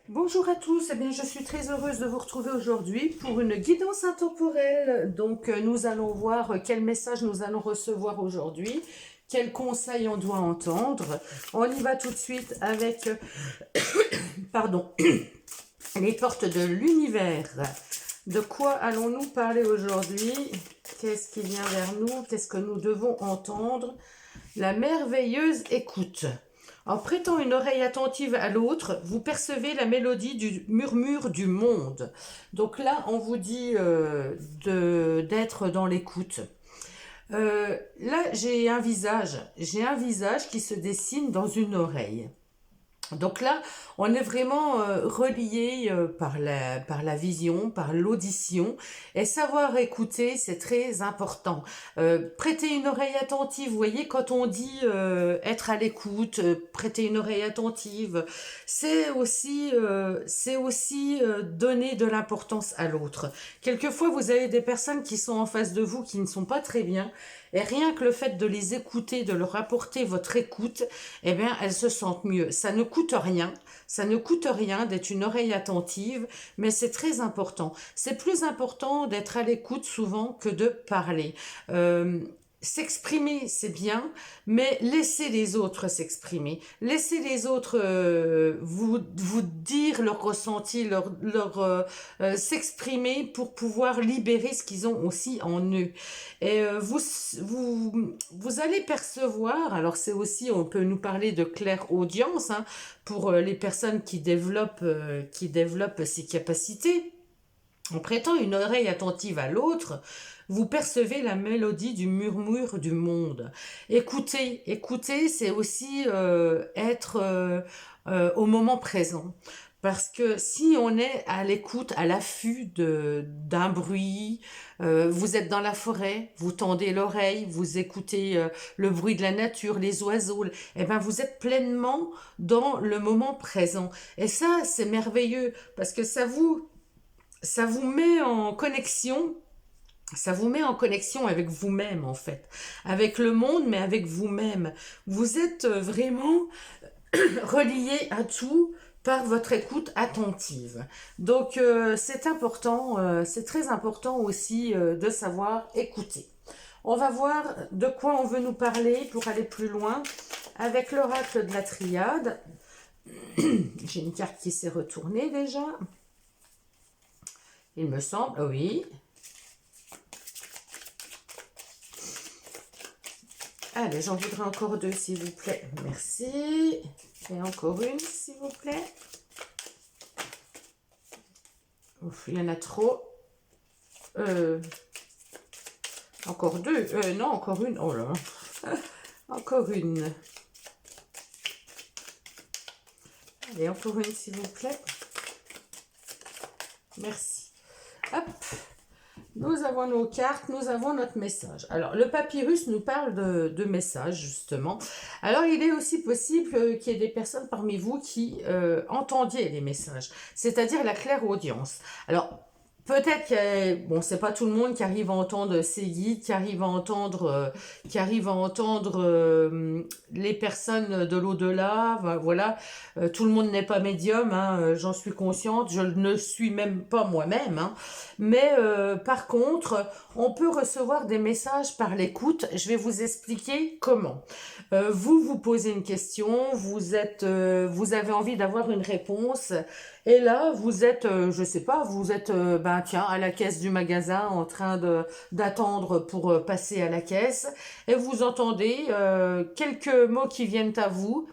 Bonjour à tous, eh bien, je suis très heureuse de vous retrouver aujourd'hui pour une guidance intemporelle. Donc, nous allons voir quel message nous allons recevoir aujourd'hui, quels conseils on doit entendre. On y va tout de suite avec, pardon, les portes de l'univers. De quoi allons-nous parler aujourd'hui? Qu'est-ce qui vient vers nous? Qu'est-ce que nous devons entendre? La merveilleuse écoute. En prêtant une oreille attentive à l'autre, vous percevez la mélodie du murmure du monde. Donc là, on vous dit d'être dans l'écoute. Là, j'ai un visage qui se dessine dans une oreille. Donc là, on est vraiment relié par la vision, par l'audition. Et savoir écouter, c'est très important. Prêter une oreille attentive, vous voyez, quand on dit être à l'écoute, prêter une oreille attentive, c'est aussi donner de l'importance à l'autre. Quelquefois, vous avez des personnes qui sont en face de vous qui ne sont pas très bien. Et rien que le fait de les écouter, de leur apporter votre écoute, eh bien, elles se sentent mieux. Ça ne coûte rien d'être une oreille attentive, mais c'est très important. C'est plus important d'être à l'écoute souvent que de parler. S'exprimer, c'est bien, mais laissez les autres s'exprimer. Laissez les autres vous dire leur ressenti, s'exprimer pour pouvoir libérer ce qu'ils ont aussi en eux. Et vous allez percevoir, alors c'est aussi, on peut nous parler de clairaudience, hein, pour les personnes qui développent ces capacités. En prêtant une oreille attentive à l'autre, vous percevez la mélodie du murmure du monde. Écouter, c'est aussi être au moment présent. Parce que si on est à l'écoute, à l'affût d'un bruit, vous êtes dans la forêt, vous tendez l'oreille, vous écoutez le bruit de la nature, les oiseaux, eh ben vous êtes pleinement dans le moment présent. Et ça, c'est merveilleux parce que ça vous met en connexion. Ça vous met en connexion avec vous-même, en fait. Avec le monde, mais avec vous-même. Vous êtes vraiment relié à tout par votre écoute attentive. Donc, c'est très important aussi de savoir écouter. On va voir de quoi on veut nous parler pour aller plus loin avec l'oracle de la triade. J'ai une carte qui s'est retournée déjà. Il me semble, oui. Allez, j'en voudrais encore deux, s'il vous plaît. Merci. Et encore une, s'il vous plaît. Ouf, il y en a trop. Encore deux. Non, encore une. Oh là. Encore une. Allez, encore une, s'il vous plaît. Merci. Hop. Nous avons nos cartes, nous avons notre message. Alors, le papyrus nous parle de messages, justement. Alors, il est aussi possible qu'il y ait des personnes parmi vous qui entendiez les messages, c'est-à-dire la clairaudience. Alors, peut-être que, bon, c'est pas tout le monde qui arrive à entendre ces guides, qui arrive à entendre les personnes de l'au-delà, voilà. Tout le monde n'est pas médium, hein, j'en suis consciente, je ne suis même pas moi-même, hein. Mais par contre, on peut recevoir des messages par l'écoute. Je vais vous expliquer comment. Vous posez une question, vous avez envie d'avoir une réponse. Et là, vous êtes, je sais pas, vous êtes, tiens, à la caisse du magasin en train d'attendre pour passer à la caisse, et vous entendez quelques mots qui viennent à vous,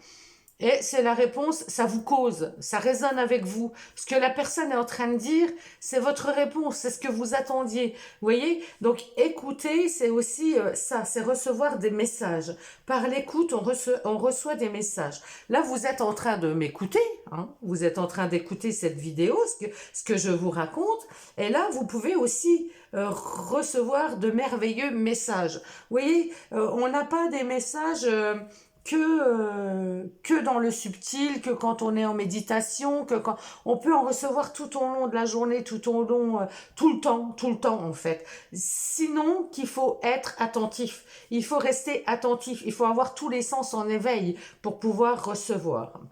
et c'est la réponse, ça vous cause, ça résonne avec vous. Ce que la personne est en train de dire, c'est votre réponse, c'est ce que vous attendiez. Vous voyez? Donc écouter, c'est aussi ça, c'est recevoir des messages. Par l'écoute, on reçoit des messages. Là, vous êtes en train de m'écouter, hein, vous êtes en train d'écouter cette vidéo, ce que je vous raconte, et là, vous pouvez aussi recevoir de merveilleux messages. Vous voyez, on n'a pas des messages... que dans le subtil, que quand on est en méditation, que quand on peut en recevoir tout au long de la journée, tout le temps en fait. Sinon, qu'il faut être attentif, il faut rester attentif, il faut avoir tous les sens en éveil pour pouvoir recevoir.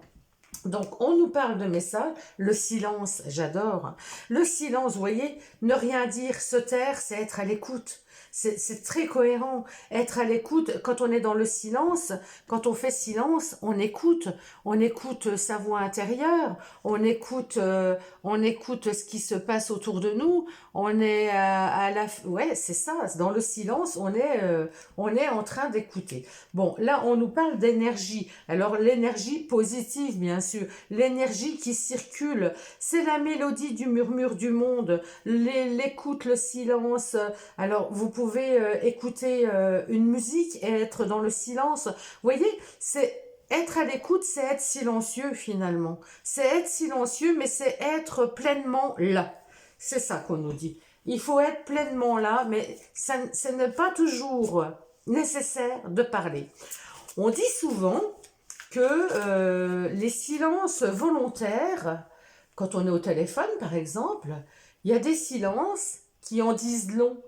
Donc, on nous parle de messages, le silence, j'adore. Le silence, vous voyez, ne rien dire, se taire, c'est être à l'écoute. C'est très cohérent. Être à l'écoute, quand on est dans le silence, quand on fait silence, on écoute sa voix intérieure, on écoute ce qui se passe autour de nous, on est ouais, c'est ça, dans le silence, on est en train d'écouter. Bon, là, on nous parle d'énergie. Alors, l'énergie positive, bien sûr, l'énergie qui circule, c'est la mélodie du murmure du monde, l'écoute, le silence. Alors, vous pouvez écouter une musique et être dans le silence. Vous voyez, c'est être à l'écoute, c'est être silencieux finalement. C'est être silencieux, mais c'est être pleinement là. C'est ça qu'on nous dit. Il faut être pleinement là, mais ce n'est pas toujours nécessaire de parler. On dit souvent que les silences volontaires, quand on est au téléphone par exemple, il y a des silences qui en disent long,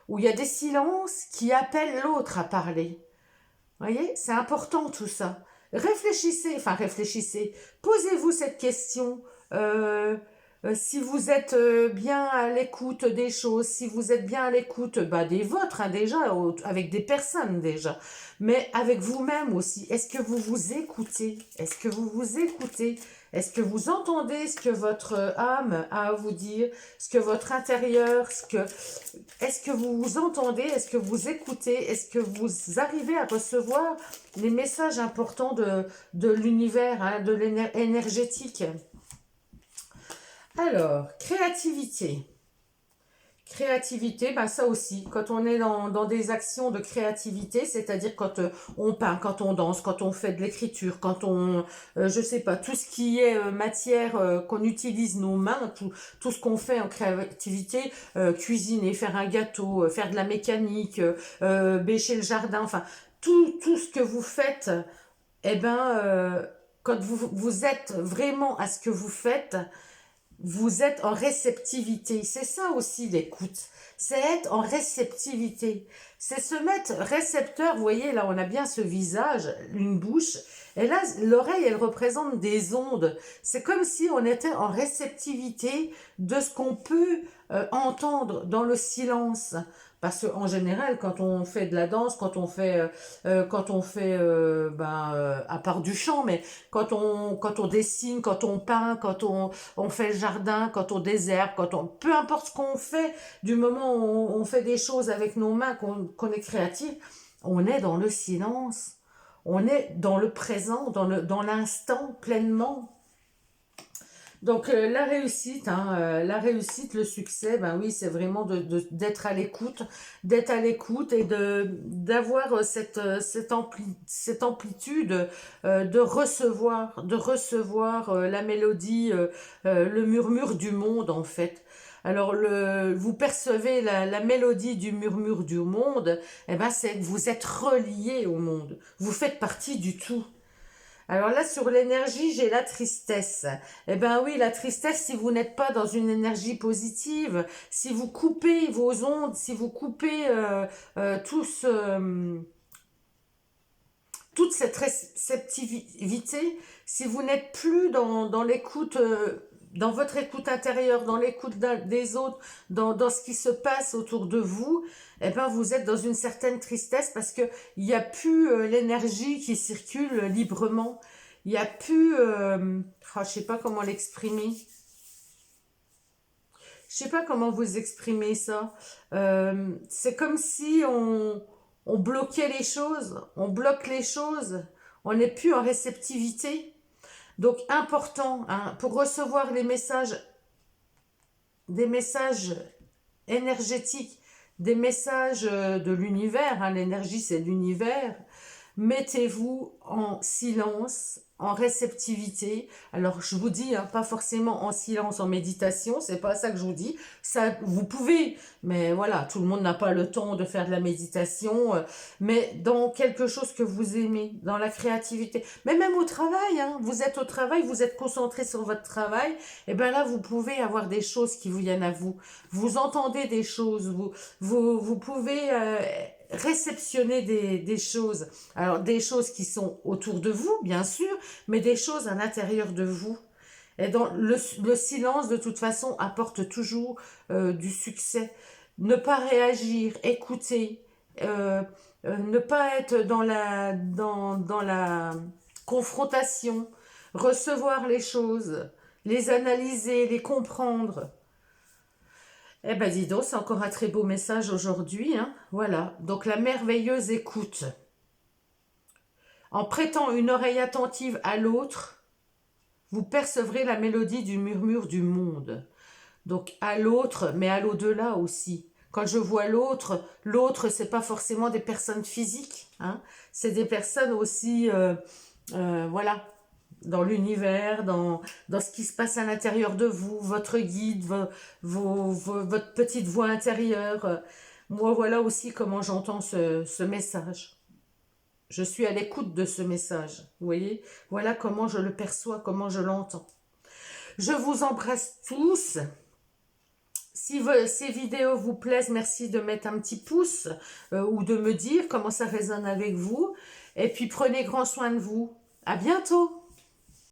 ou il y a des silences qui appellent l'autre à parler. Vous voyez, c'est important tout ça. Réfléchissez, posez-vous cette question. Si vous êtes bien à l'écoute des choses, si vous êtes bien à l'écoute des vôtres, hein, déjà, avec des personnes déjà, mais avec vous-même aussi. Est-ce que vous vous écoutez? Est-ce que vous vous écoutez? Est-ce que vous entendez ce que votre âme a à vous dire, ce que votre intérieur, est-ce que vous vous entendez? Est-ce que vous écoutez? Est-ce que vous arrivez à recevoir les messages importants de l'univers, hein, de l'énergétique? Alors, créativité. Créativité, ça aussi, quand on est dans des actions de créativité, c'est-à-dire quand on peint, quand on danse, quand on fait de l'écriture, quand on, je sais pas, tout ce qui est matière, qu'on utilise nos mains, tout ce qu'on fait en créativité, cuisiner, faire un gâteau, faire de la mécanique, bêcher le jardin, enfin, tout ce que vous faites, eh ben, quand vous êtes vraiment à ce que vous faites, vous êtes en réceptivité. C'est ça aussi l'écoute. C'est être en réceptivité. C'est se mettre récepteur. Vous voyez, là, on a bien ce visage, une bouche. Et là, l'oreille, elle représente des ondes. C'est comme si on était en réceptivité de ce qu'on peut entendre dans le silence. Parce qu'en général, quand on fait de la danse, à part du chant, mais quand on dessine, quand on peint, on fait le jardin, quand on désherbe, peu importe ce qu'on fait, du moment où on fait des choses avec nos mains, qu'on est créatif, on est dans le silence, on est dans le présent, dans l'instant pleinement. Donc la réussite, le succès, ben oui, c'est vraiment d'être à l'écoute, et d'avoir cette amplitude de recevoir la mélodie, le murmure du monde en fait. Alors vous percevez la mélodie du murmure du monde, eh ben c'est que vous êtes relié au monde, vous faites partie du tout. Alors là, sur l'énergie, j'ai la tristesse. Eh ben oui, la tristesse, si vous n'êtes pas dans une énergie positive, si vous coupez vos ondes, si vous coupez toute cette réceptivité, si vous n'êtes plus dans l'écoute, dans votre écoute intérieure, dans l'écoute des autres, dans ce qui se passe autour de vous, eh ben vous êtes dans une certaine tristesse parce que il n'y a plus l'énergie qui circule librement. Il n'y a plus, je sais pas comment l'exprimer. Je sais pas comment vous exprimer ça. C'est comme si on bloquait les choses, on bloque les choses, on n'est plus en réceptivité. Donc important, hein, pour recevoir des messages énergétiques, des messages de l'univers, hein, l'énergie c'est l'univers, mettez-vous en silence, en réceptivité. Alors je vous dis, hein, pas forcément en silence, en méditation, c'est pas ça que je vous dis. Ça, vous pouvez, mais voilà, tout le monde n'a pas le temps de faire de la méditation. Mais dans quelque chose que vous aimez, dans la créativité, mais même au travail, hein, vous êtes au travail, vous êtes concentré sur votre travail, et bien là vous pouvez avoir des choses qui vous viennent à vous. Vous entendez des choses, vous pouvez réceptionner des choses. Alors, des choses qui sont autour de vous, bien sûr, mais des choses à l'intérieur de vous. Et dans le silence, de toute façon, apporte toujours du succès. Ne pas réagir, écouter, ne pas être dans la confrontation, recevoir les choses, les analyser, les comprendre. Eh ben dis donc, c'est encore un très beau message aujourd'hui, hein. Voilà, donc la merveilleuse écoute. En prêtant une oreille attentive à l'autre, vous percevrez la mélodie du murmure du monde. Donc à l'autre, mais à l'au-delà aussi. Quand je vois l'autre, l'autre, c'est pas forcément des personnes physiques, hein. C'est des personnes aussi, voilà, dans l'univers, dans ce qui se passe à l'intérieur de vous, votre guide, votre petite voix intérieure. Moi, voilà aussi comment j'entends ce message. Je suis à l'écoute de ce message, vous voyez? Voilà comment je le perçois, comment je l'entends. Je vous embrasse tous. Si ces vidéos vous plaisent, merci de mettre un petit pouce ou de me dire comment ça résonne avec vous. Et puis prenez grand soin de vous. À bientôt!